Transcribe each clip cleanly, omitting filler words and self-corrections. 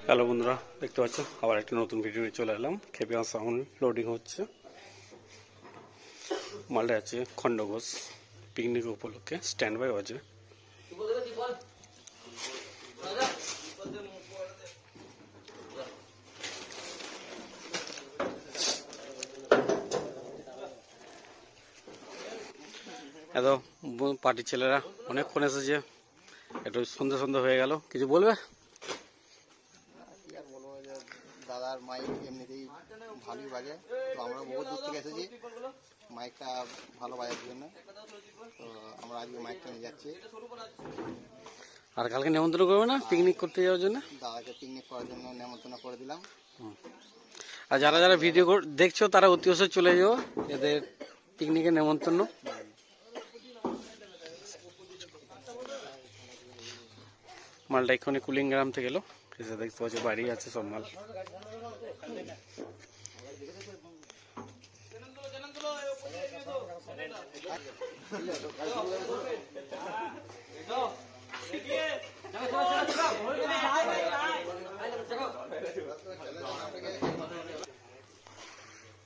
Hello বন্ধুরা, দেখতে পাচ্ছ আবার একটা নতুন ভিডিও নিয়ে চলে এলাম। খেপিয়া সাউন্ড লোডিং হচ্ছে, মালটা আছে খন্ডঘোষ পিকনিক উপলক্ষে স্ট্যান্ড বাই আছে। এত পার্টির ছেলেরা অনেকক্ষণ এসেছে, একটু সন্ধ্যা সন্ধ্যা হয়ে গেল, কিছু বলবে? দাদার মাইক এমনিতেই ভালোই বাজে, তো আমরা বহু দূর থেকে এসেছি মাইকটা ভালো বাজার জন্য, তো আমরা আজকে মাইকটা নিয়ে যাচ্ছি। আর কালকে নেমন্ত্রণ করবে না পিকনিক করতে যাওয়ার জন্য? দাদাকে পিকনিক করার জন্য নেমন্ত্রণ করে দিলাম। আর যারা যারা ভিডিও দেখছো তারা অতি অবশ্যই চলে যাও, এদের পিকনিকে নেমন্ত্রণ। মালটা এক্ষুনি কুলিং গ্রাম থেকে এলো, দেখতে পাচ্ছি বাড়ি আছে সব মাল।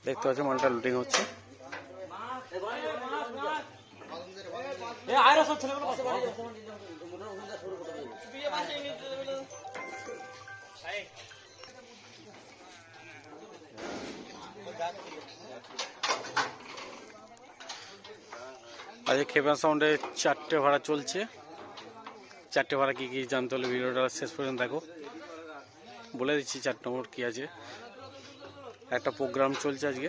দেখতে পাচ্ছি মালটা লুটিং হচ্ছে। আজ খেপিয়া সাউন্ডে 4টে ভাড়া চলছে। 4টে ভাড়া কি কি জানতে হলে ভিডিওটা শেষ পর্যন্ত দেখো, বলে দিচ্ছি 4 নম্বর কি আছে। একটা প্রোগ্রাম চলছে আজকে,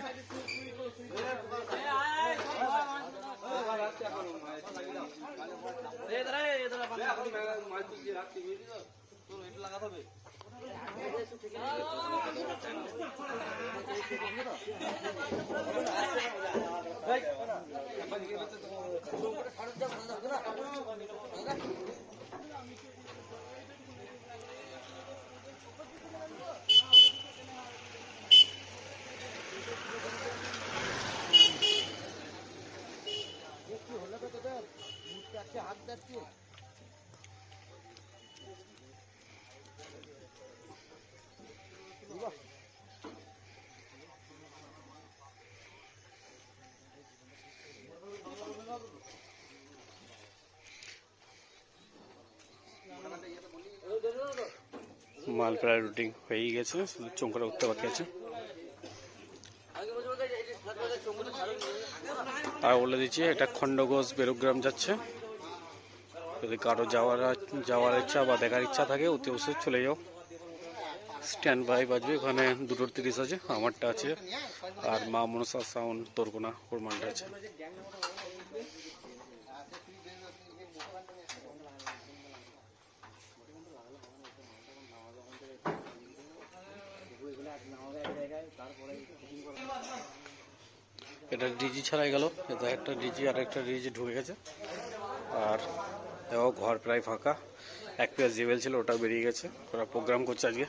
মাল প্রায় রুটিং হয়ে গেছে, শুধু চমকটা উঠতে বাকি আছে। আর বলে দিচ্ছি এটা খন্ডঘোষ বেরুগ্রাম যাচ্ছে, যদি কারো যাওয়ার ইচ্ছা বা দেখার ইচ্ছা থাকে অতি অবশ্যই চলে যাও। স্ট্যান্ড বাই বাজবে, ওখানে 2:30 আছে, আমারটা আছে, আর মা মনসা সাউন্ড তোরকোনা ওর মালটা আছে। এটা ডিজি ছাড়াই গেল, এটা একটা ডিজি আর একটা ডিজি ঢুকে গেছে। আর দেখো ঘর প্রায় ফাঁকা, এক পেয়ার জেবেল ছিল ওটা বেরিয়ে গেছে। ওরা প্রোগ্রাম করছে আজকে,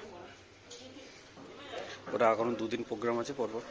ওরা এখনো 2 দিন প্রোগ্রাম আছে পরপর।